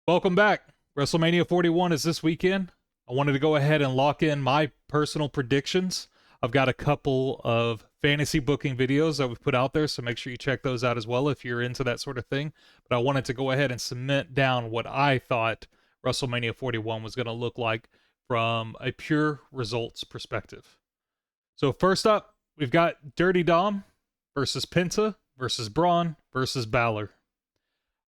Welcome back. WrestleMania 41 is this weekend. I wanted to go ahead and lock in my personal predictions. I've got a couple of fantasy booking videos that we've put out there, so make sure you check those out as well if you're into that sort of thing. But I wanted to go ahead and cement down what I thought WrestleMania 41 was going to look like from a pure results perspective. So, first up, we've got Dirty Dom versus Penta versus Braun versus Balor.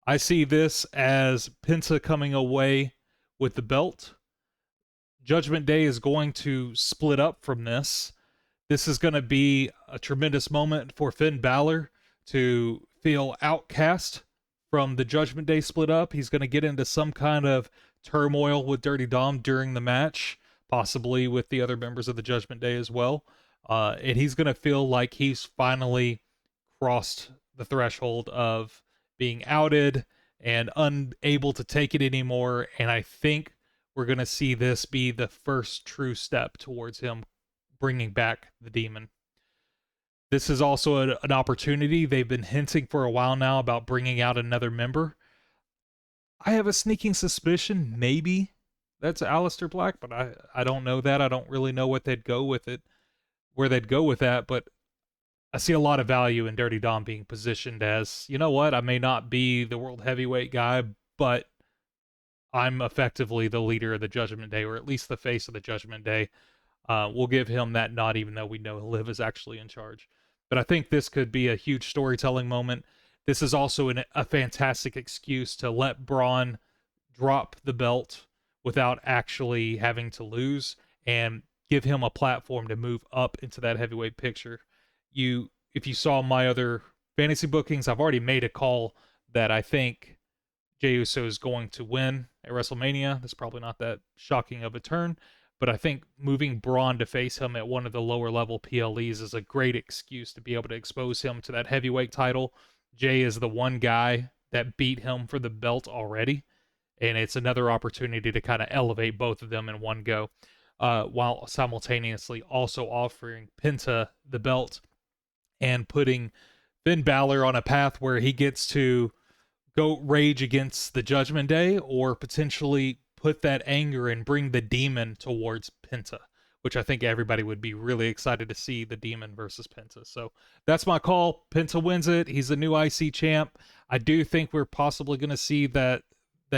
I see this as Penta coming away with the belt. Judgment Day is going to split up from this. This is going to be a tremendous moment for Finn Balor to feel outcast from the Judgment Day split up. He's going to get into some kind of turmoil with Dirty Dom during the match, possibly with the other members of the Judgment Day as well. And he's going to feel like he's finally crossed the threshold of being outed and unable to take it anymore. And I think we're going to see this be the first true step towards him bringing back the demon. This is also an opportunity. They've been hinting for a while now about bringing out another member. I have a sneaking suspicion maybe that's Aleister Black, but I don't know that. I don't really know what they'd go with it, where they'd go with that, but I see a lot of value in Dirty Dom being positioned as, you know what, I may not be the world heavyweight guy, but I'm effectively the leader of the Judgment Day, or at least the face of the Judgment Day. We'll give him that nod, even though we know Liv is actually in charge. But I think this could be a huge storytelling moment. This is also a fantastic excuse to let Braun drop the belt without actually having to lose and give him a platform to move up into that heavyweight picture. If you saw my other fantasy bookings, I've already made a call that I think Jey Uso is going to win at WrestleMania. That's probably not that shocking of a turn, but I think moving Braun to face him at one of the lower level PLEs is a great excuse to be able to expose him to that heavyweight title. Jey is the one guy that beat him for the belt already, and it's another opportunity to kind of elevate both of them in one go, while simultaneously also offering Penta the belt and putting Finn Balor on a path where he gets to go rage against the Judgment Day or potentially put that anger and bring the demon towards Penta, which I think everybody would be really excited to see, the demon versus Penta. So that's my call. Penta wins it. He's the new IC champ. I do think we're possibly going to see that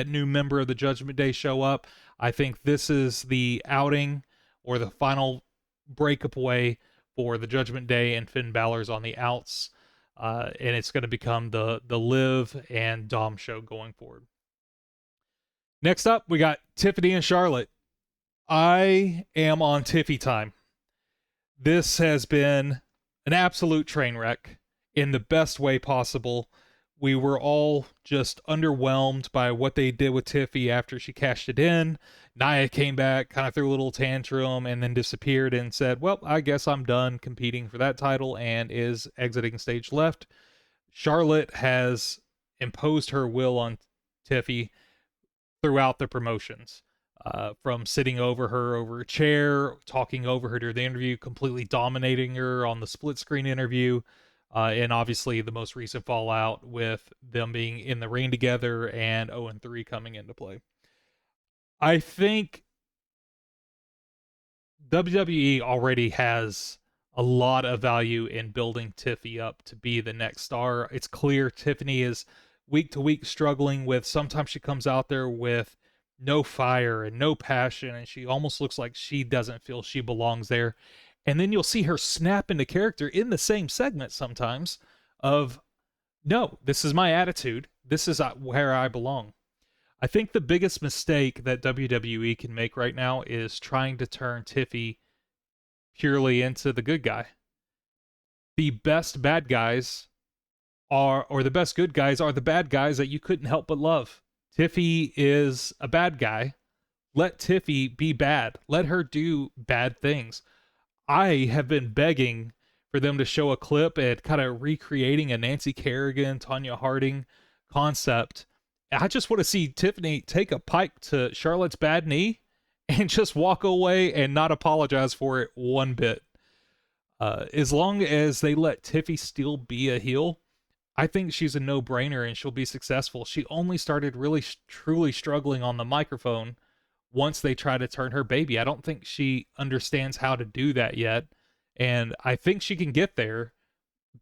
new member of the Judgment Day show up. I think this is the outing or the final breakup way for the Judgment Day, and Finn Balor's on the outs. And it's going to become the Liv and Dom show going forward. Next up, we got Tiffany and Charlotte. I am on Tiffy time. This has been an absolute train wreck in the best way possible. We were all just underwhelmed by what they did with Tiffy after she cashed it in. Nia came back, kind of threw a little tantrum, and then disappeared and said, well, I guess I'm done competing for that title, and is exiting stage left. Charlotte has imposed her will on Tiffy throughout the promotions. From sitting over her over a chair, talking over her during the interview, completely dominating her on the split screen interview, and obviously the most recent fallout with them being in the ring together and 0-3 coming into play. I think WWE already has a lot of value in building Tiffy up to be the next star. It's clear Tiffany is week to week struggling with, sometimes she comes out there with no fire and no passion, and she almost looks like she doesn't feel she belongs there. And then you'll see her snap into character in the same segment sometimes of, no, this is my attitude. This is where I belong. I think the biggest mistake that WWE can make right now is trying to turn Tiffy purely into the good guy. The best bad guys or the best good guys are the bad guys that you couldn't help but love. Tiffy is a bad guy. Let Tiffy be bad. Let her do bad things. I have been begging for them to show a clip and kind of recreating a Nancy Kerrigan, Tanya Harding concept. I just want to see Tiffany take a pike to Charlotte's bad knee and just walk away and not apologize for it one bit. As long as they let Tiffy still be a heel, I think she's a no-brainer and she'll be successful. She only started really truly struggling on the microphone once they try to turn her baby. I don't think she understands how to do that yet. And I think she can get there,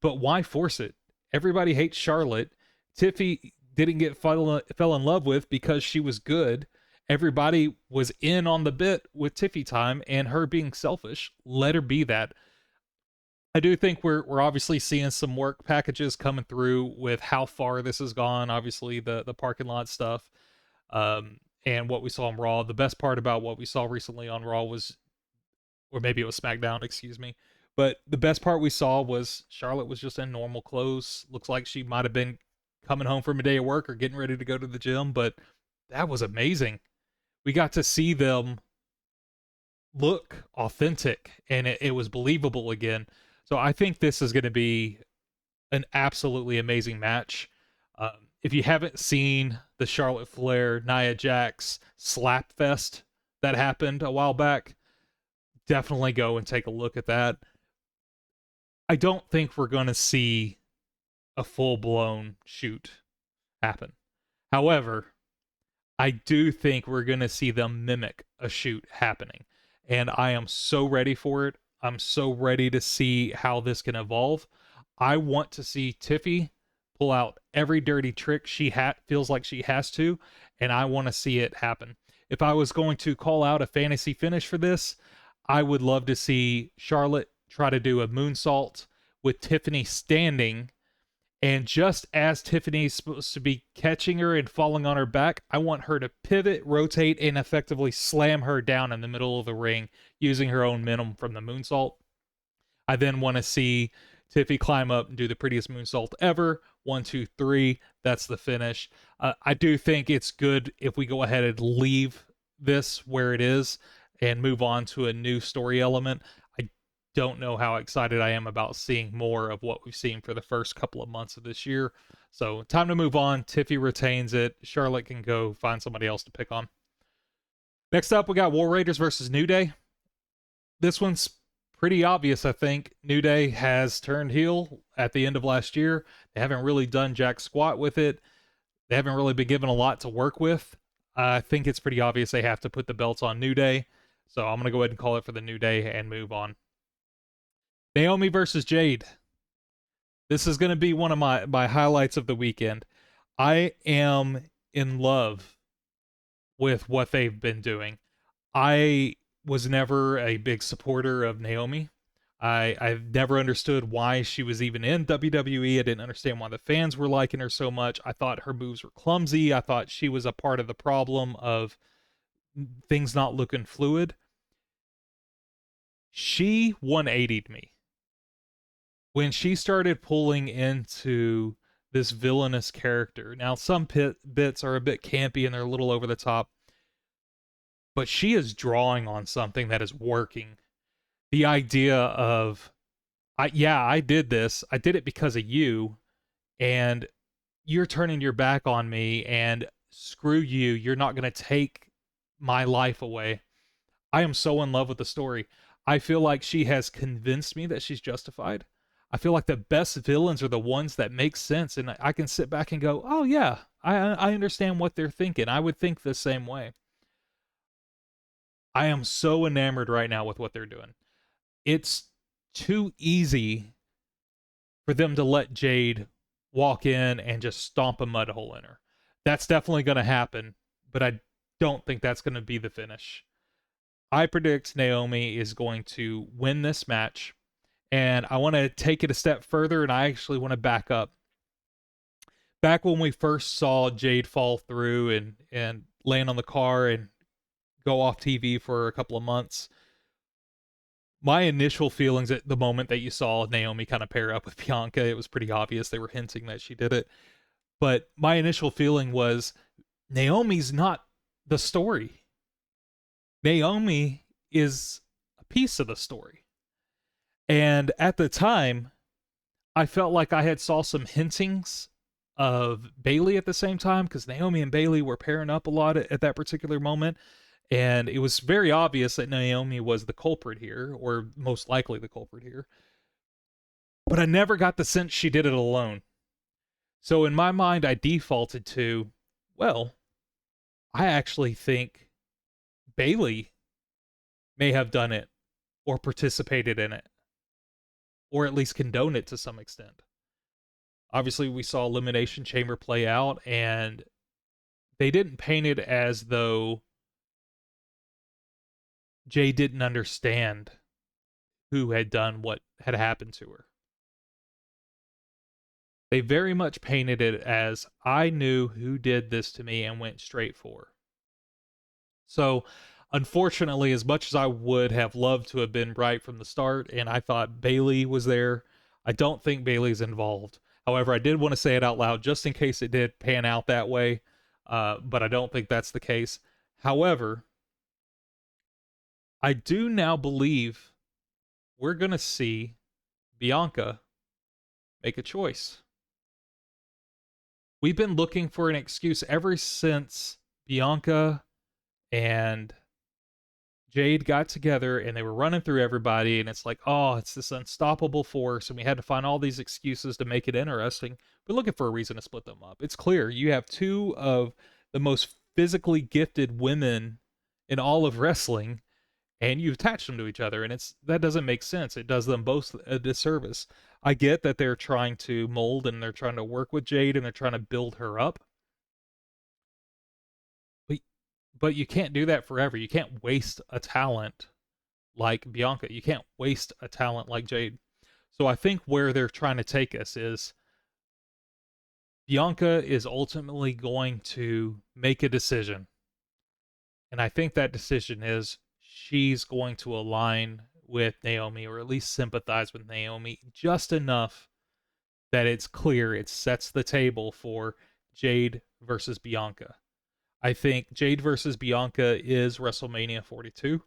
but why force it? Everybody hates Charlotte. Tiffy didn't get fell in love with because she was good. Everybody was in on the bit with Tiffy time, and her being selfish. Let her be that. I do think we're obviously seeing some work packages coming through with how far this has gone. Obviously, the parking lot stuff, and what we saw on Raw. The best part about what we saw recently on Raw was, or maybe it was SmackDown, excuse me. But the best part we saw was Charlotte was just in normal clothes. Looks like she might have been coming home from a day of work or getting ready to go to the gym, but that was amazing. We got to see them look authentic, and it was believable again. So I think this is going to be an absolutely amazing match. If you haven't seen the Charlotte Flair Nia Jax slap fest that happened a while back, definitely go and take a look at that. I don't think we're going to see a full-blown shoot happen. However, I do think we're going to see them mimic a shoot happening. And I am so ready for it. I'm so ready to see how this can evolve. I want to see Tiffy pull out every dirty trick she feels like she has to, and I want to see it happen. If I was going to call out a fantasy finish for this, I would love to see Charlotte try to do a moonsault with Tiffany standing, and just as Tiffany's supposed to be catching her and falling on her back, I want her to pivot, rotate, and effectively slam her down in the middle of the ring using her own momentum from the moonsault. I then want to see Tiffy climb up and do the prettiest moonsault ever. 1, 2, 3. That's the finish. I do think it's good if we go ahead and leave this where it is and move on to a new story element. I don't know how excited I am about seeing more of what we've seen for the first couple of months of this year. So time to move on. Tiffy retains it. Charlotte can go find somebody else to pick on. Next up, we got War Raiders versus New Day. This one's pretty obvious, I think. New Day has turned heel at the end of last year. They haven't really done jack squat with it. They haven't really been given a lot to work with. I think it's pretty obvious they have to put the belts on New Day. So I'm going to go ahead and call it for the New Day and move on. Naomi versus Jade. This is going to be one of my highlights of the weekend. I am in love with what they've been doing. I was never a big supporter of Naomi. I've never understood why she was even in WWE. I didn't understand why the fans were liking her so much. I thought her moves were clumsy. I thought she was a part of the problem of things not looking fluid. She 180'd me. When she started pulling into this villainous character. Now, some bits are a bit campy and they're a little over the top, but she is drawing on something that is working. The idea of, I did this. I did it because of you, and you're turning your back on me, and screw you. You're not going to take my life away. I am so in love with the story. I feel like she has convinced me that she's justified. I feel like the best villains are the ones that make sense, and I can sit back and go, oh yeah, I understand what they're thinking. I would think the same way. I am so enamored right now with what they're doing. It's too easy for them to let Jade walk in and just stomp a mud hole in her. That's definitely going to happen, but I don't think that's going to be the finish. I predict Naomi is going to win this match, and I want to take it a step further, and I actually want to back up. Back when we first saw Jade fall through and land on the car and go off TV for a couple of months, my initial feelings at the moment that you saw Naomi kind of pair up with Bianca, it was pretty obvious they were hinting that she did it. But my initial feeling was Naomi's not the story. Naomi is a piece of the story. And at the time, I felt like I had saw some hintings of Bayley at the same time, because Naomi and Bayley were pairing up a lot at that particular moment. And it was very obvious that Naomi was the culprit here, or most likely the culprit here. But I never got the sense she did it alone. So in my mind, I defaulted to, well, I actually think Bailey may have done it or participated in it or at least condoned it to some extent. Obviously, we saw Elimination Chamber play out, and they didn't paint it as though Jay didn't understand who had done what had happened to her. They very much painted it as I knew who did this to me and went straight for her. So, unfortunately, as much as I would have loved to have been right from the start, and I thought Bailey was there, I don't think Bailey's involved. However, I did want to say it out loud just in case it did pan out that way, but I don't think that's the case. However, I do now believe we're going to see Bianca make a choice. We've been looking for an excuse ever since Bianca and Jade got together and they were running through everybody, and it's like, oh, it's this unstoppable force, and we had to find all these excuses to make it interesting. We're looking for a reason to split them up. It's clear you have two of the most physically gifted women in all of wrestling, and you attach them to each other, and that doesn't make sense. It does them both a disservice. I get that they're trying to mold and they're trying to work with Jade and they're trying to build her up, but you can't do that forever. You can't waste a talent like Bianca. You can't waste a talent like Jade. So I think where they're trying to take us is Bianca is ultimately going to make a decision. And I think that decision is she's going to align with Naomi, or at least sympathize with Naomi just enough that it's clear it sets the table for Jade versus Bianca. I think Jade versus Bianca is WrestleMania 42.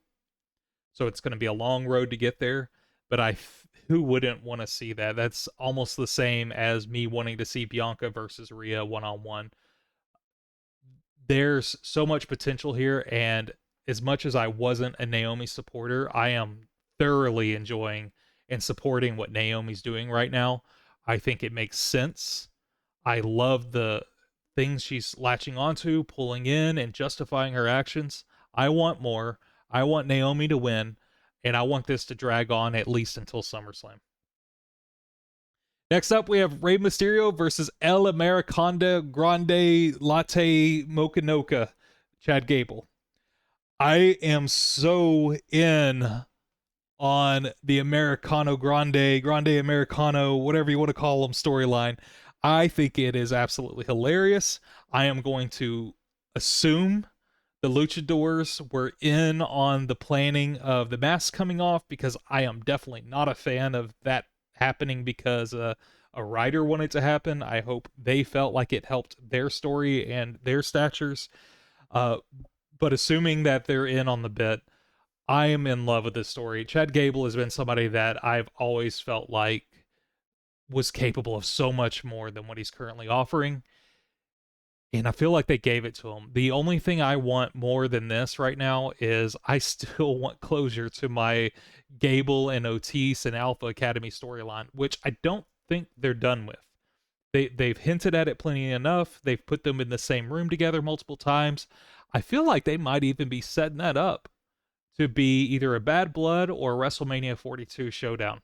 So it's going to be a long road to get there, but who wouldn't want to see that? That's almost the same as me wanting to see Bianca versus Rhea one-on-one. There's so much potential here, and as much as I wasn't a Naomi supporter, I am thoroughly enjoying and supporting what Naomi's doing right now. I think it makes sense. I love the things she's latching onto, pulling in, and justifying her actions. I want more. I want Naomi to win, and I want this to drag on at least until SummerSlam. Next up, we have Rey Mysterio versus El Americano Grande Latte Mochanoka, Chad Gable. I am so in on the Americano Grande Americano, whatever you want to call them, storyline. I think it is absolutely hilarious. I am going to assume the luchadors were in on the planning of the mask coming off, because I am definitely not a fan of that happening because a writer wanted it to happen. I hope they felt like it helped their story and their statures. But assuming that they're in on the bit, I am in love with this story. Chad Gable has been somebody that I've always felt like was capable of so much more than what he's currently offering. And I feel like they gave it to him. The only thing I want more than this right now is I still want closure to my Gable and Otis and Alpha Academy storyline, which I don't think they're done with. They've hinted at it plenty enough. They've put them in the same room together multiple times. I feel like they might even be setting that up to be either a Bad Blood or a WrestleMania 42 showdown.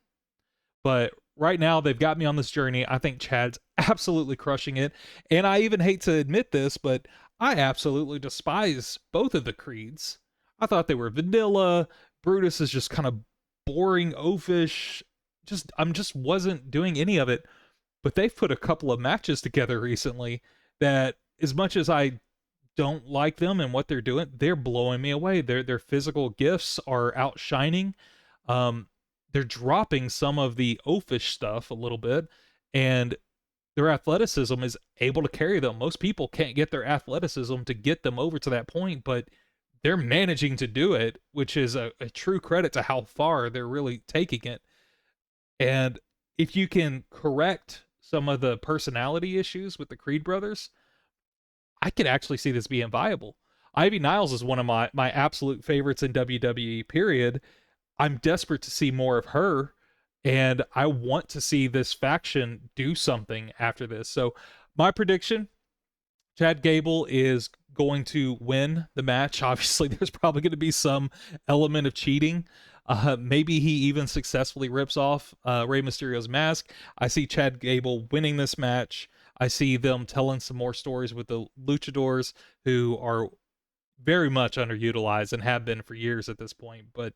But right now, they've got me on this journey. I think Chad's absolutely crushing it. And I even hate to admit this, but I absolutely despise both of the creeds. I thought they were vanilla. Brutus is just kind of boring, oafish. I'm just wasn't doing any of it. But they've put a couple of matches together recently that, as much as I don't like them and what they're doing, they're blowing me away. Their physical gifts are outshining. They're dropping some of the oafish stuff a little bit, and their athleticism is able to carry them. Most people can't get their athleticism to get them over to that point, but they're managing to do it, which is a true credit to how far they're really taking it. And if you can correct some of the personality issues with the Creed brothers, I could actually see this being viable. Ivy Niles is one of my absolute favorites in WWE, period. I'm desperate to see more of her, and I want to see this faction do something after this. So My prediction, Chad Gable is going to win the match. Obviously, there's probably going to be some element of cheating. Maybe he even successfully rips off Rey Mysterio's mask. I see Chad Gable winning this match. I see them telling some more stories with the luchadors, who are very much underutilized and have been for years at this point. But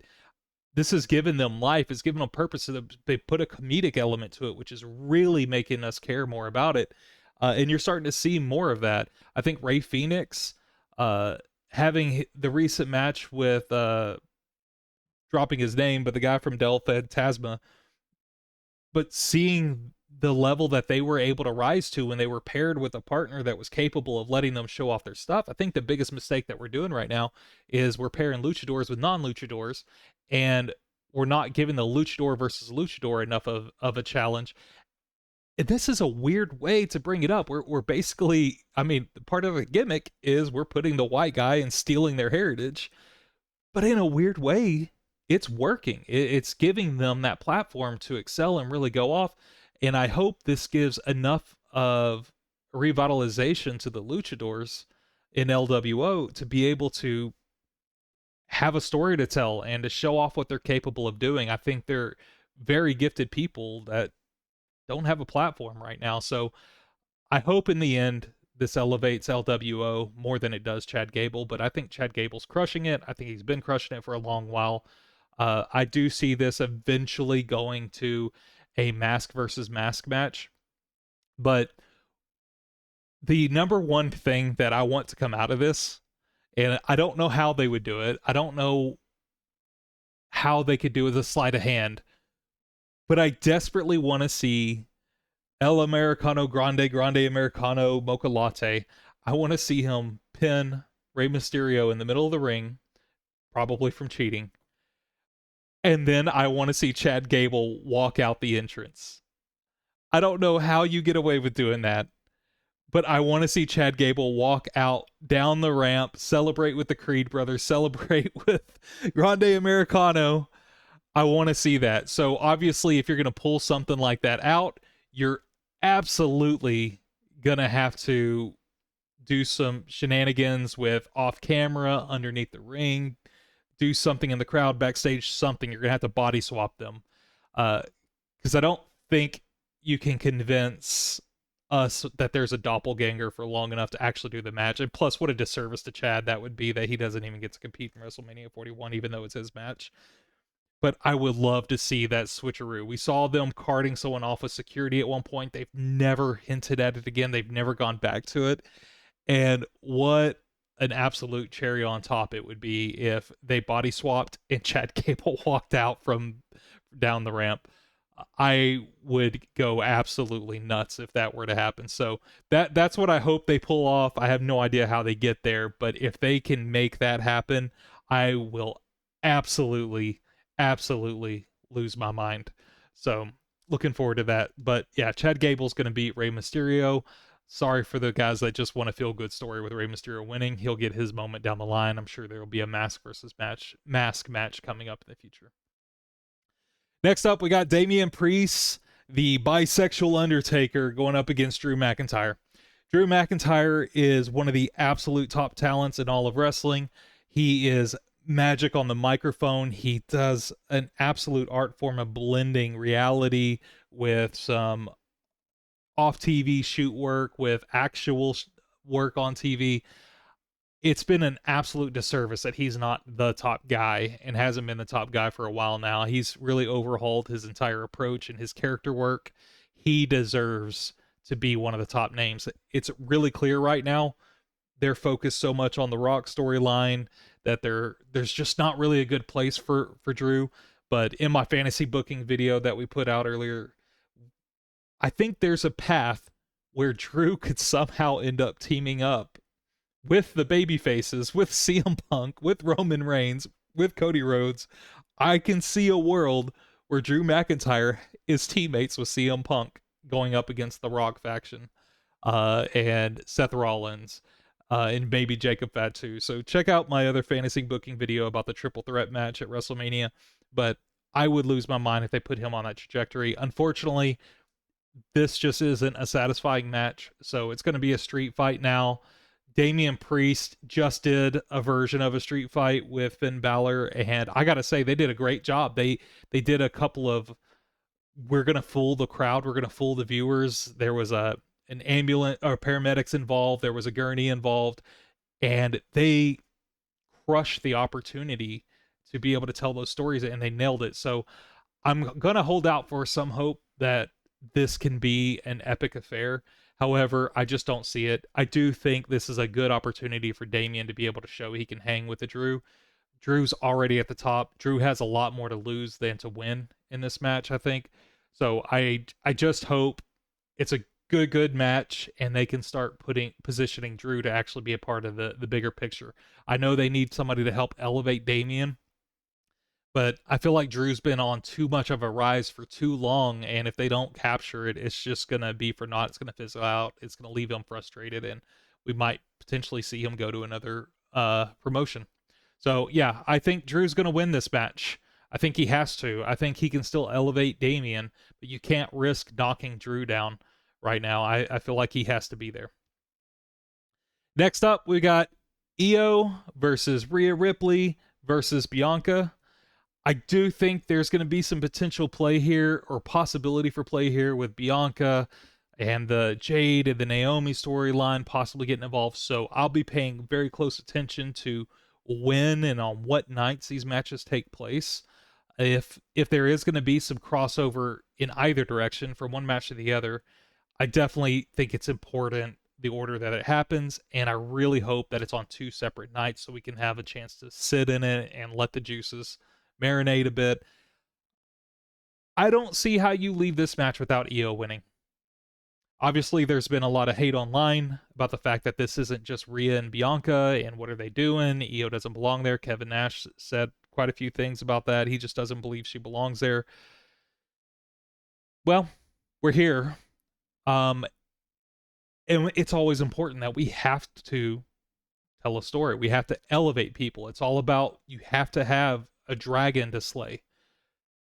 this has given them life. It's given them purpose. So they put a comedic element to it, which is really making us care more about it. And you're starting to see more of that. I think Ray Phoenix, having the recent match with dropping his name, but the guy from Del Tasma, but seeing the level that they were able to rise to when they were paired with a partner that was capable of letting them show off their stuff. I think the biggest mistake that we're doing right now is we're pairing luchadors with non-luchadors, and we're not giving the luchador versus luchador enough of a challenge. And this is a weird way to bring it up. We're basically, I mean, part of the gimmick is we're putting the white guy and stealing their heritage, but in a weird way, it's working. It's giving them that platform to excel and really go off. And I hope this gives enough of revitalization to the luchadors in LWO to be able to have a story to tell and to show off what they're capable of doing. I think they're very gifted people that don't have a platform right now. So I hope in the end this elevates LWO more than it does Chad Gable, but I think Chad Gable's crushing it. I think he's been crushing it for a long while. I do see this eventually going to a mask versus mask match, but the number one thing that I want to come out of this, and I don't know how they would do it, I don't know how they could do it with a sleight of hand, but I desperately want to see El Americano Grande, Grande Americano Mocha Latte. I want to see him pin Rey Mysterio in the middle of the ring, probably from cheating. And then I want to see Chad Gable walk out the entrance. I don't know how you get away with doing that, but I want to see Chad Gable walk out down the ramp, celebrate with the Creed brothers, celebrate with Grande Americano. I want to see that. So obviously, if you're going to pull something like that out, you're absolutely going to have to do some shenanigans with off camera, underneath the ring, do something in the crowd, backstage, something. You're going to have to body swap them. Because I don't think you can convince us that there's a doppelganger for long enough to actually do the match. And plus, what a disservice to Chad that would be that he doesn't even get to compete in WrestleMania 41, even though it's his match. But I would love to see that switcheroo. We saw them carting someone off with security at one point. They've never hinted at it again. They've never gone back to it. And what an absolute cherry on top it would be if they body swapped and Chad Gable walked out from down the ramp. I would go absolutely nuts if that were to happen. So that's what I hope they pull off. I have no idea how they get there, but if they can make that happen, I will absolutely lose my mind. So looking forward to that. But yeah, Chad Gable's going to beat Rey Mysterio. Sorry for the guys that just want a feel good story with Rey Mysterio winning. He'll get his moment down the line. I'm sure there will be a mask match coming up in the future. Next up, we got Damian Priest, the bisexual Undertaker, going up against Drew McIntyre. Drew McIntyre is one of the absolute top talents in all of wrestling. He is magic on the microphone. He does an absolute art form of blending reality with some off-TV shoot work, with actual work on TV. It's been an absolute disservice that he's not the top guy and hasn't been the top guy for a while now. He's really overhauled his entire approach and his character work. He deserves to be one of the top names. It's really clear right now they're focused so much on the Rock storyline that there's just not really a good place for Drew. But in my fantasy booking video that we put out earlier, I think there's a path where Drew could somehow end up teaming up with the baby faces, with CM Punk, with Roman Reigns, with Cody Rhodes. I can see a world where Drew McIntyre is teammates with CM Punk going up against the Rock faction, and Seth Rollins, and maybe Jacob Fatu. So check out my other fantasy booking video about the triple threat match at WrestleMania. But I would lose my mind if they put him on that trajectory. Unfortunately, this just isn't a satisfying match. So it's going to be a street fight now. Damian Priest just did a version of a street fight with Finn Balor, and I gotta say they did a great job. They did a couple of we're gonna fool the crowd, we're gonna fool the viewers. There was an ambulance or paramedics involved, there was a gurney involved, and they crushed the opportunity to be able to tell those stories, and they nailed it. So I'm gonna hold out for some hope that this can be an epic affair. However, I just don't see it. I do think this is a good opportunity for Damian to be able to show he can hang with the Drew. Drew's already at the top. Drew has a lot more to lose than to win in this match, I think. So I just hope it's a good match and they can start positioning Drew to actually be a part of the bigger picture. I know they need somebody to help elevate Damian, but I feel like Drew's been on too much of a rise for too long, and if they don't capture it, it's just gonna be for naught. It's gonna fizzle out. It's gonna leave him frustrated, and we might potentially see him go to another promotion. So yeah, I think Drew's gonna win this match. I think he has to. I think he can still elevate Damian, but you can't risk knocking Drew down right now. I feel like he has to be there. Next up, we got Io versus Rhea Ripley versus Bianca. I do think there's going to be some potential play here or possibility for play here with Bianca and the Jade and the Naomi storyline possibly getting involved. So I'll be paying very close attention to when and on what nights these matches take place. If there is going to be some crossover in either direction from one match to the other, I definitely think it's important the order that it happens, and I really hope that it's on two separate nights so we can have a chance to sit in it and let the juices marinate a bit. I don't see how you leave this match without Io winning. Obviously, there's been a lot of hate online about the fact that this isn't just Rhea and Bianca, and what are they doing? Io doesn't belong there. Kevin Nash said quite a few things about that. He just doesn't believe she belongs there. Well, we're here. And it's always important that we have to tell a story. We have to elevate people. It's all about you have to have a dragon to slay.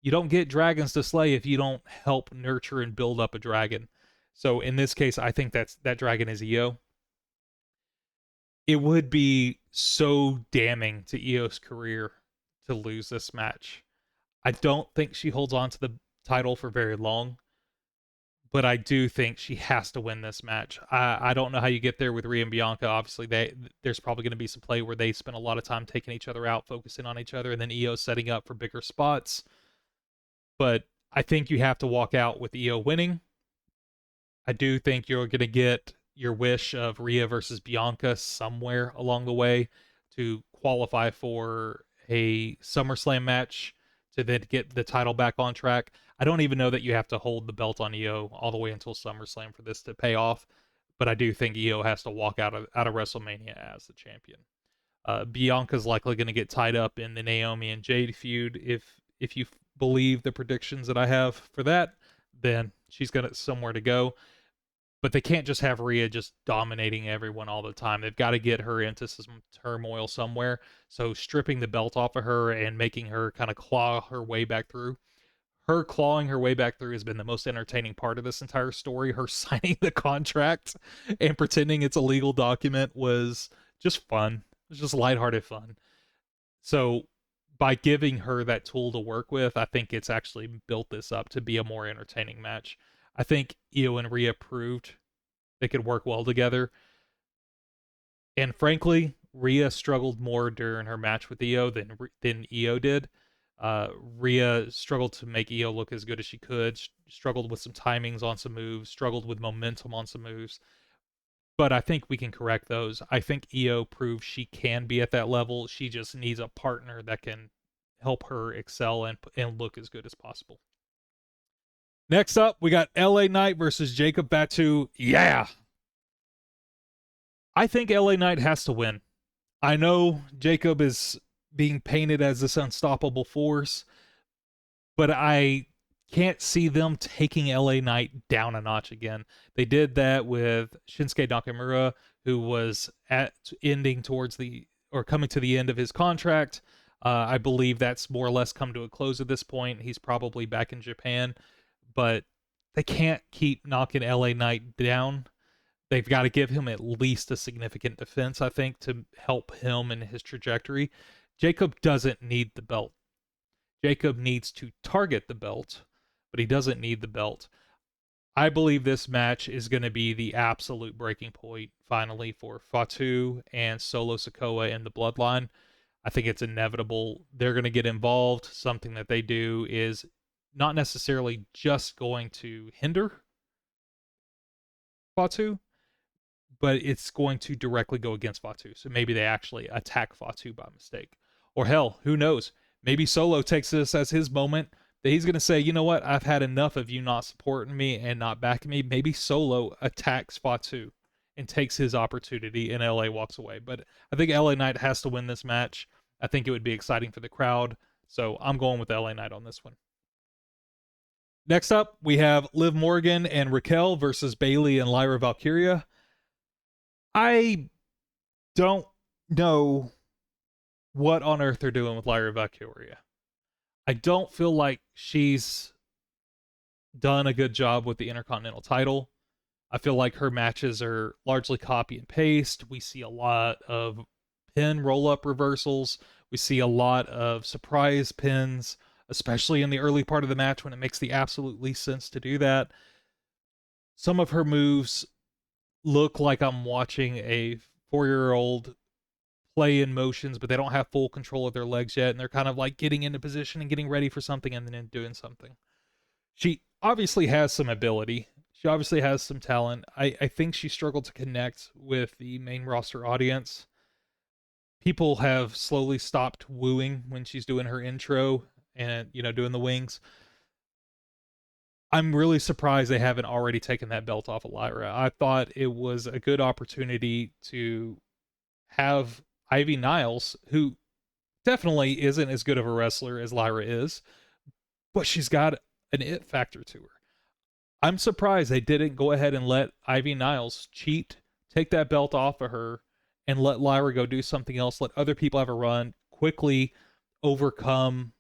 You don't get dragons to slay if you don't help nurture and build up a dragon. So in this case, I think that dragon is Io. It would be so damning to Io's career to lose this match. I don't think she holds on to the title for very long, but I do think she has to win this match. I don't know how you get there with Rhea and Bianca. Obviously, there's probably going to be some play where they spend a lot of time taking each other out, focusing on each other, and then Io setting up for bigger spots. But I think you have to walk out with Io winning. I do think you're going to get your wish of Rhea versus Bianca somewhere along the way to qualify for a SummerSlam match to then get the title back on track. I don't even know that you have to hold the belt on Io all the way until SummerSlam for this to pay off, but I do think Io has to walk out of WrestleMania as the champion. Bianca's likely going to get tied up in the Naomi and Jade feud. If you believe the predictions that I have for that, then she's got somewhere to go. But they can't just have Rhea just dominating everyone all the time. They've got to get her into some turmoil somewhere. So stripping the belt off of her and making her kind of claw her way back through. Her clawing her way back through has been the most entertaining part of this entire story. Her signing the contract and pretending it's a legal document was just fun. It was just lighthearted fun. So by giving her that tool to work with, I think it's actually built this up to be a more entertaining match. I think Io and Rhea proved they could work well together. And frankly, Rhea struggled more during her match with Io than Io did. Rhea struggled to make Io look as good as she could, struggled with some timings on some moves, struggled with momentum on some moves. But I think we can correct those. I think Io proved she can be at that level. She just needs a partner that can help her excel and look as good as possible. Next up, we got LA Knight versus Jacob Fatu. Yeah. I think LA Knight has to win. I know Jacob is being painted as this unstoppable force, but I can't see them taking LA Knight down a notch again. They did that with Shinsuke Nakamura, who was coming to the end of his contract. I believe that's more or less come to a close at this point. He's probably back in Japan. But they can't keep knocking LA Knight down. They've got to give him at least a significant defense, I think, to help him in his trajectory. Jacob doesn't need the belt. Jacob needs to target the belt, but he doesn't need the belt. I believe this match is going to be the absolute breaking point finally for Fatu and Solo Sikoa in the Bloodline. I think it's inevitable. They're going to get involved. Something that they do is not necessarily just going to hinder Fatu, but it's going to directly go against Fatu. So maybe they actually attack Fatu by mistake. Or hell, who knows? Maybe Solo takes this as his moment that he's going to say, you know what? I've had enough of you not supporting me and not backing me. Maybe Solo attacks Fatu and takes his opportunity and LA walks away. But I think LA Knight has to win this match. I think it would be exciting for the crowd. So I'm going with LA Knight on this one. Next up, we have Liv Morgan and Raquel versus Bayley and Lyra Valkyria. I don't know what on earth they're doing with Lyra Valkyria. I don't feel like she's done a good job with the Intercontinental title. I feel like her matches are largely copy and paste. We see a lot of pin roll-up reversals. We see a lot of surprise pins, especially in the early part of the match when it makes the absolute least sense to do that. Some of her moves look like I'm watching a 4-year-old play in motions, but they don't have full control of their legs yet, and they're kind of like getting into position and getting ready for something and then doing something. She obviously has some ability. She obviously has some talent. I think she struggled to connect with the main roster audience. People have slowly stopped wooing when she's doing her intro and, you know, doing the wings. I'm really surprised they haven't already taken that belt off of Lyra. I thought it was a good opportunity to have Ivy Niles, who definitely isn't as good of a wrestler as Lyra is, but she's got an it factor to her. I'm surprised they didn't go ahead and let Ivy Niles cheat, take that belt off of her, and let Lyra go do something else, let other people have a run, quickly overcome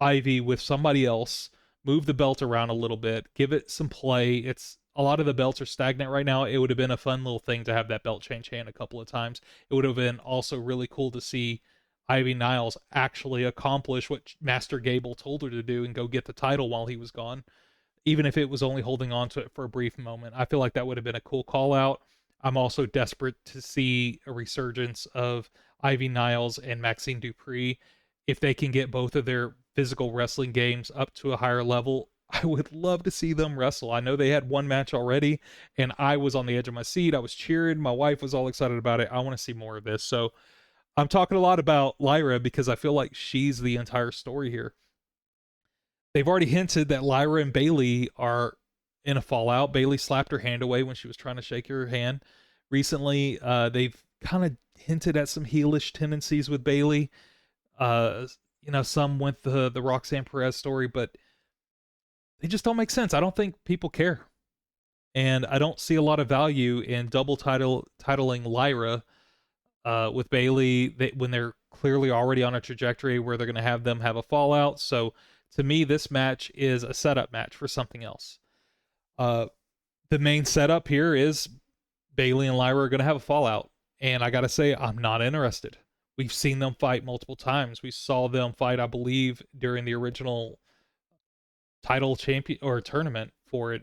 Ivy with somebody else, move the belt around a little bit, give it some play. It's a lot of the belts are stagnant right now. It would have been a fun little thing to have that belt change hand a couple of times. It would have been also really cool to see Ivy Niles actually accomplish what Master Gable told her to do and go get the title while he was gone, even if it was only holding on to it for a brief moment. I feel like that would have been a cool call out. I'm also desperate to see a resurgence of Ivy Niles and Maxine Dupree. If they can get both of their physical wrestling games up to a higher level, I would love to see them wrestle. I know they had one match already, and I was on the edge of my seat. I was cheering. My wife was all excited about it. I want to see more of this. So I'm talking a lot about Lyra because I feel like she's the entire story here. They've already hinted that Lyra and Bayley are in a fallout. Bayley slapped her hand away when she was trying to shake her hand. Recently, they've kind of hinted at some heelish tendencies with Bayley. Some went the Roxanne Perez story, but they just don't make sense. I don't think people care. And I don't see a lot of value in double titling Lyra with Bayley when they're clearly already on a trajectory where they're going to have them have a fallout. So to me, this match is a setup match for something else. The main setup here is Bayley and Lyra are going to have a fallout. And I got to say, I'm not interested. We've seen them fight multiple times. We saw them fight, I believe, during the original title champion or tournament for it.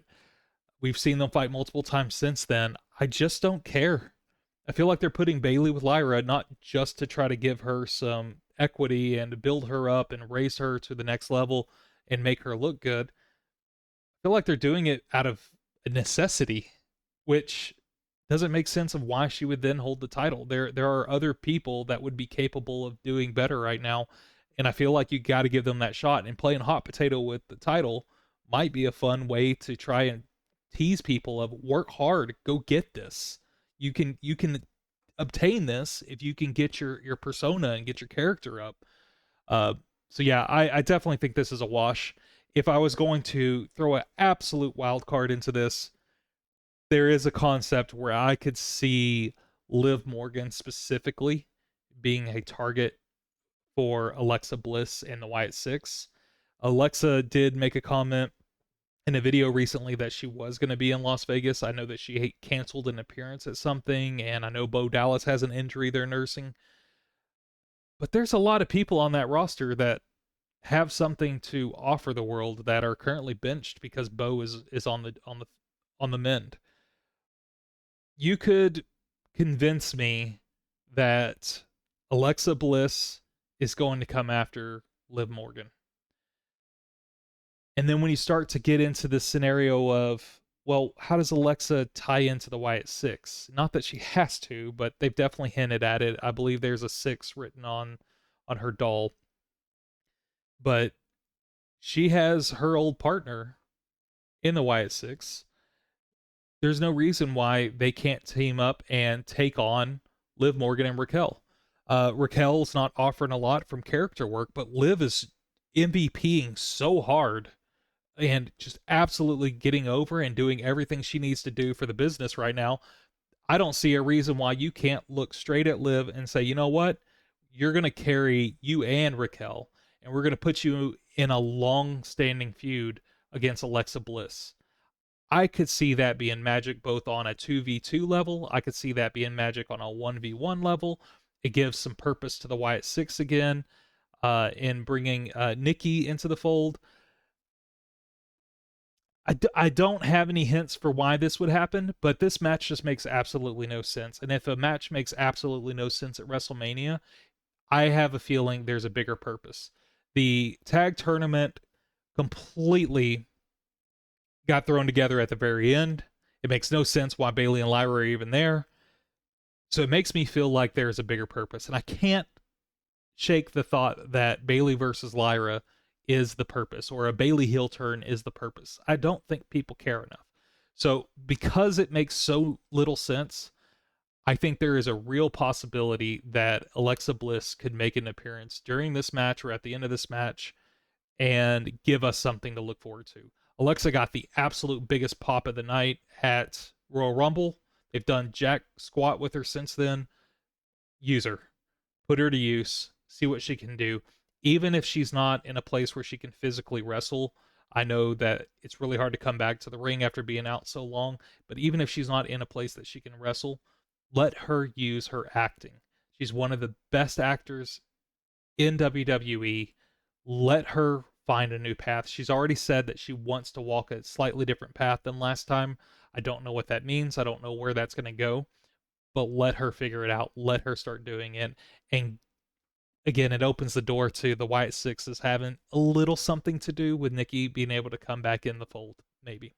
We've seen them fight multiple times since then. I just don't care. I feel like they're putting Bayley with Lyra not just to try to give her some equity and to build her up and raise her to the next level and make her look good. I feel like they're doing it out of a necessity, which doesn't make sense of why she would then hold the title. There are other people that would be capable of doing better right now, and I feel like you got to give them that shot. And playing hot potato with the title might be a fun way to try and tease people of work hard, go get this. You can obtain this if you can get your persona and get your character up. So yeah, I definitely think this is a wash. If I was going to throw an absolute wild card into this, there is a concept where I could see Liv Morgan specifically being a target for Alexa Bliss and the Wyatt Six. Alexa did make a comment in a video recently that she was going to be in Las Vegas. I know that she canceled an appearance at something, and I know Bo Dallas has an injury they're nursing. But there's a lot of people on that roster that have something to offer the world that are currently benched because Bo is on the mend. You could convince me that Alexa Bliss is going to come after Liv Morgan. And then when you start to get into this scenario of, well, how does Alexa tie into the Wyatt Six? Not that she has to, but they've definitely hinted at it. I believe there's a 6 written on her doll. But she has her old partner in the Wyatt Six. There's no reason why they can't team up and take on Liv Morgan and Raquel. Raquel's not offering a lot from character work, but Liv is MVPing so hard and just absolutely getting over and doing everything she needs to do for the business right now. I don't see a reason why you can't look straight at Liv and say, you know what? You're going to carry you and Raquel, and we're going to put you in a long-standing feud against Alexa Bliss. I could see that being magic both on a 2v2 level. I could see that being magic on a 1v1 level. It gives some purpose to the Wyatt Six again, in bringing Nikki into the fold. I don't have any hints for why this would happen, but this match just makes absolutely no sense. And if a match makes absolutely no sense at WrestleMania, I have a feeling there's a bigger purpose. The tag tournament completely got thrown together at the very end. It makes no sense why Bayley and Lyra are even there. So it makes me feel like there's a bigger purpose. And I can't shake the thought that Bayley versus Lyra is the purpose, or a Bayley heel turn is the purpose. I don't think people care enough. So because it makes so little sense, I think there is a real possibility that Alexa Bliss could make an appearance during this match or at the end of this match and give us something to look forward to. Alexa got the absolute biggest pop of the night at Royal Rumble. They've done jack squat with her since then. Use her. Put her to use. See what she can do. Even if she's not in a place where she can physically wrestle, I know that it's really hard to come back to the ring after being out so long, but even if she's not in a place that she can wrestle, let her use her acting. She's one of the best actors in WWE. Let her find a new path. She's already said that she wants to walk a slightly different path than last time. I don't know what that means. I don't know where that's going to go, but let her figure it out. Let her start doing it. And again, it opens the door to the Wyatt Sixes having a little something to do with Nikki being able to come back in the fold, maybe.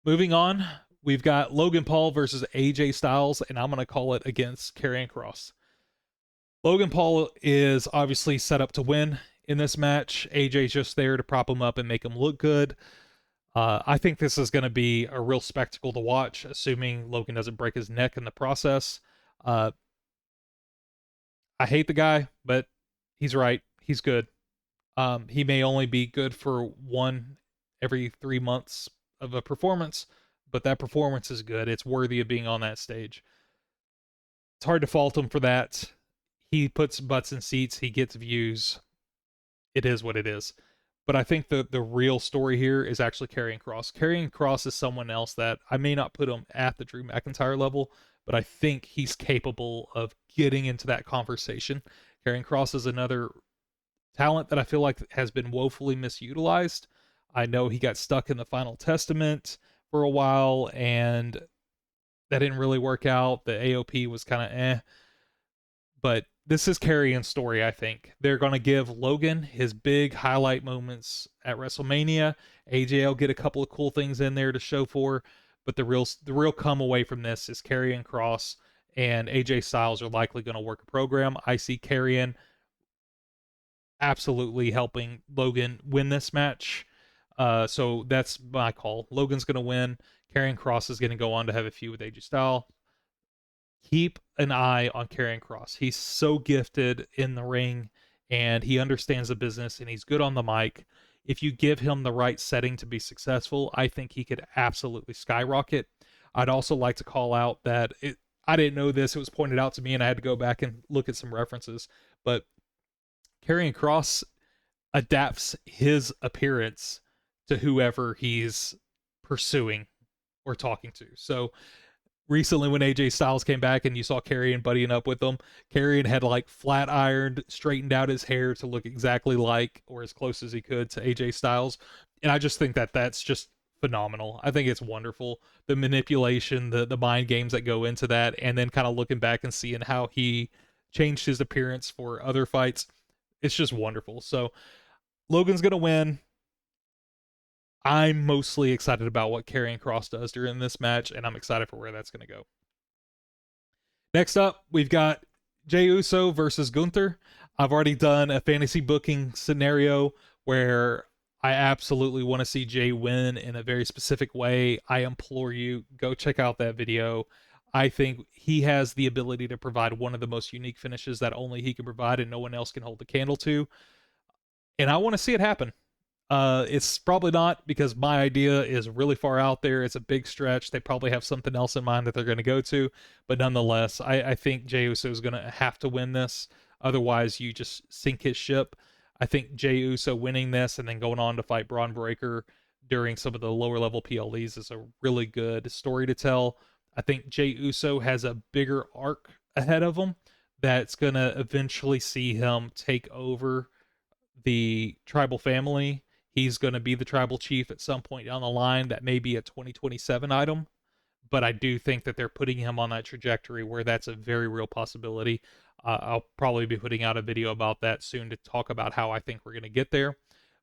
Moving on, we've got Logan Paul versus AJ Styles, and I'm going to call it against Karrion Kross. Logan Paul is obviously set up to win in this match. AJ's just there to prop him up and make him look good. I think this is going to be a real spectacle to watch, assuming Logan doesn't break his neck in the process. I hate the guy, but he's right. He's good. He may only be good for one every 3 months of a performance, but that performance is good. It's worthy of being on that stage. It's hard to fault him for that. He puts butts in seats. He gets views. It is what it is. But I think the real story here is actually Karrion Kross. Karrion Kross is someone else that I may not put him at the Drew McIntyre level, but I think he's capable of getting into that conversation. Karrion Kross is another talent that I feel like has been woefully misutilized. I know he got stuck in the Final Testament for a while, and that didn't really work out. The AOP was kind of but this is Karrion's story, I think. They're going to give Logan his big highlight moments at WrestleMania. AJ will get a couple of cool things in there to show for, but the real come away from this is Karrion Kross and AJ Styles are likely going to work a program. I see Karrion absolutely helping Logan win this match. So that's my call. Logan's going to win. Karrion Kross is going to go on to have a feud with AJ Styles. Keep an eye on Karrion Kross. He's so gifted in the ring, and he understands the business, and he's good on the mic. If you give him the right setting to be successful, I think he could absolutely skyrocket. I'd also like to call out that I didn't know this. It was pointed out to me, and I had to go back and look at some references. But Karrion Kross adapts his appearance to whoever he's pursuing or talking to. So recently when AJ Styles came back and you saw Karrion buddying up with him, Karrion had like flat ironed, straightened out his hair to look exactly like or as close as he could to AJ Styles. And I just think that that's just phenomenal. I think it's wonderful. The manipulation, the mind games that go into that, and then kind of looking back and seeing how he changed his appearance for other fights. It's just wonderful. So Logan's going to win. I'm mostly excited about what Karrion Kross does during this match, and I'm excited for where that's going to go. Next up, we've got Jey Uso versus Gunther. I've already done a fantasy booking scenario where I absolutely want to see Jey win in a very specific way. I implore you, go check out that video. I think he has the ability to provide one of the most unique finishes that only he can provide and no one else can hold the candle to. And I want to see it happen. It's probably not, because my idea is really far out there. It's a big stretch. They probably have something else in mind that they're going to go to. But nonetheless, I think Jey Uso is going to have to win this. Otherwise, you just sink his ship. I think Jey Uso winning this and then going on to fight Braun Breaker during some of the lower level PLEs is a really good story to tell. I think Jey Uso has a bigger arc ahead of him that's going to eventually see him take over the tribal family. He's going to be the tribal chief at some point down the line. That may be a 2027 item, but I do think that they're putting him on that trajectory where that's a very real possibility. I'll probably be putting out a video about that soon to talk about how I think we're going to get there.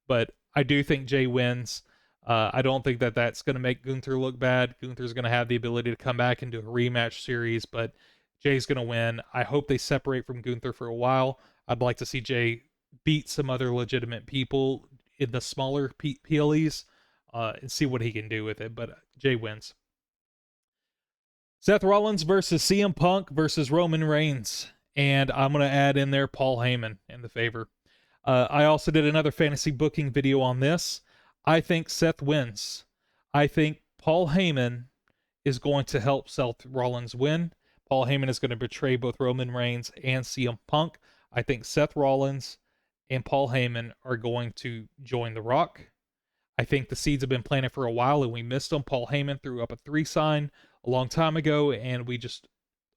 But I do think Jey wins. I don't think that that's going to make Gunther look bad. Gunther's going to have the ability to come back and do a rematch series, but Jey's going to win. I hope they separate from Gunther for a while. I'd like to see Jey beat some other legitimate people in the smaller PLEs and see what he can do with it. But Jey wins. Seth Rollins versus CM Punk versus Roman Reigns. And I'm going to add in there Paul Heyman in the favor. I also did another fantasy booking video on this. I think Seth wins. I think Paul Heyman is going to help Seth Rollins win. Paul Heyman is going to betray both Roman Reigns and CM Punk. I think Seth Rollins and Paul Heyman are going to join The Rock. I think the seeds have been planted for a while and we missed them. Paul Heyman threw up a 3 sign a long time ago and we just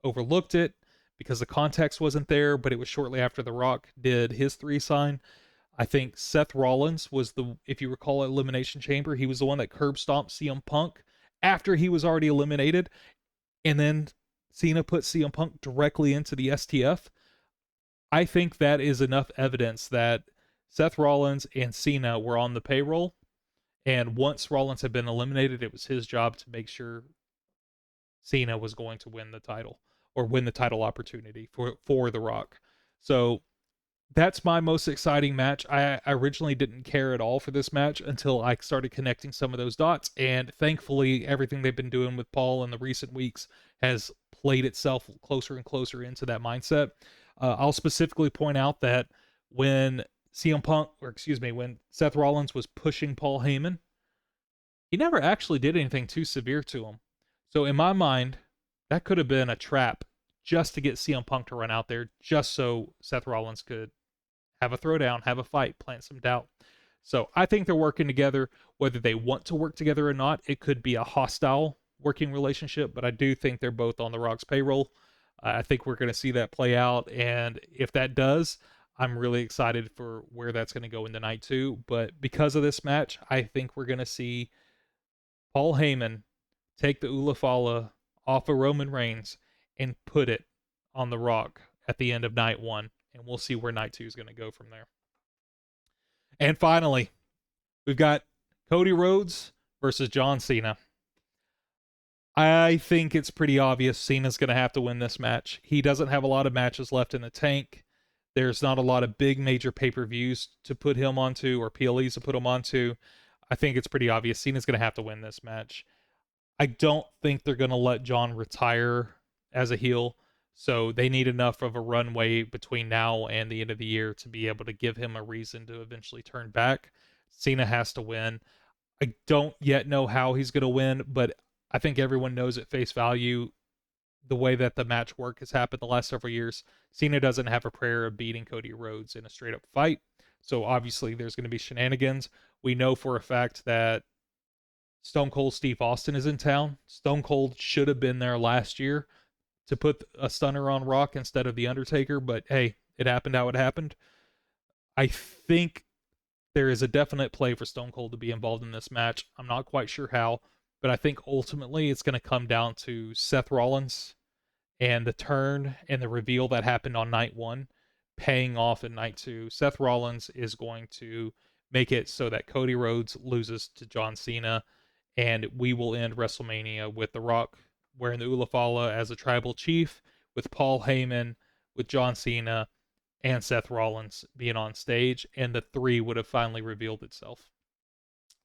overlooked it because the context wasn't there, but it was shortly after The Rock did his 3 sign. I think Seth Rollins was if you recall, Elimination Chamber, he was the one that curb stomped CM Punk after he was already eliminated. And then Cena put CM Punk directly into the STF. I think that is enough evidence that Seth Rollins and Cena were on the payroll. And once Rollins had been eliminated, it was his job to make sure Cena was going to win the title or win the title opportunity for The Rock. So that's my most exciting match. I originally didn't care at all for this match until I started connecting some of those dots. And thankfully, everything they've been doing with Paul in the recent weeks has played itself closer and closer into that mindset. I'll specifically point out that when when Seth Rollins was pushing Paul Heyman, he never actually did anything too severe to him. So in my mind, that could have been a trap just to get CM Punk to run out there, just so Seth Rollins could have a throwdown, have a fight, plant some doubt. So I think they're working together. Whether they want to work together or not, it could be a hostile working relationship, but I do think they're both on The Rock's payroll. I think we're going to see that play out, and if that does, I'm really excited for where that's going to go into night 2. But because of this match, I think we're going to see Paul Heyman take the Ulafala off of Roman Reigns and put it on The Rock at the end of night 1, and we'll see where night 2 is going to go from there. And finally, we've got Cody Rhodes versus John Cena. I think it's pretty obvious Cena's going to have to win this match. He doesn't have a lot of matches left in the tank. There's not a lot of big major pay-per-views to put him onto or PLEs to put him onto. I think it's pretty obvious Cena's going to have to win this match. I don't think they're going to let John retire as a heel, so they need enough of a runway between now and the end of the year to be able to give him a reason to eventually turn back. Cena has to win. I don't yet know how he's going to win, but I think everyone knows at face value the way that the match work has happened the last several years. Cena doesn't have a prayer of beating Cody Rhodes in a straight up fight. So obviously there's going to be shenanigans. We know for a fact that Stone Cold Steve Austin is in town. Stone Cold should have been there last year to put a stunner on Rock instead of The Undertaker, but hey, it happened how it happened. I think there is a definite play for Stone Cold to be involved in this match. I'm not quite sure how, but I think ultimately it's going to come down to Seth Rollins and the turn and the reveal that happened on night one paying off in night two. Seth Rollins is going to make it so that Cody Rhodes loses to John Cena, and we will end WrestleMania with The Rock wearing the Ulafala as a tribal chief, with Paul Heyman, with John Cena, and Seth Rollins being on stage, and the three would have finally revealed itself.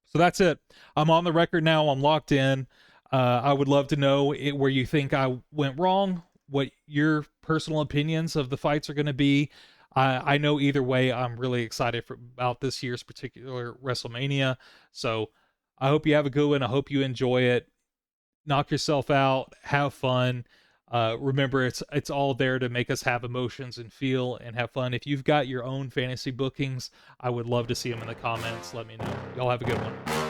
So that's it. I'm on the record now. I'm locked in. I would love to know where you think I went wrong, what your personal opinions of the fights are going to be. I know either way, I'm really excited about this year's particular WrestleMania. So I hope you have a good one. I hope you enjoy it. Knock yourself out. Have fun. Remember, it's all there to make us have emotions and feel and have fun. If you've got your own fantasy bookings, I would love to see them in the comments. Let me know. Y'all have a good one.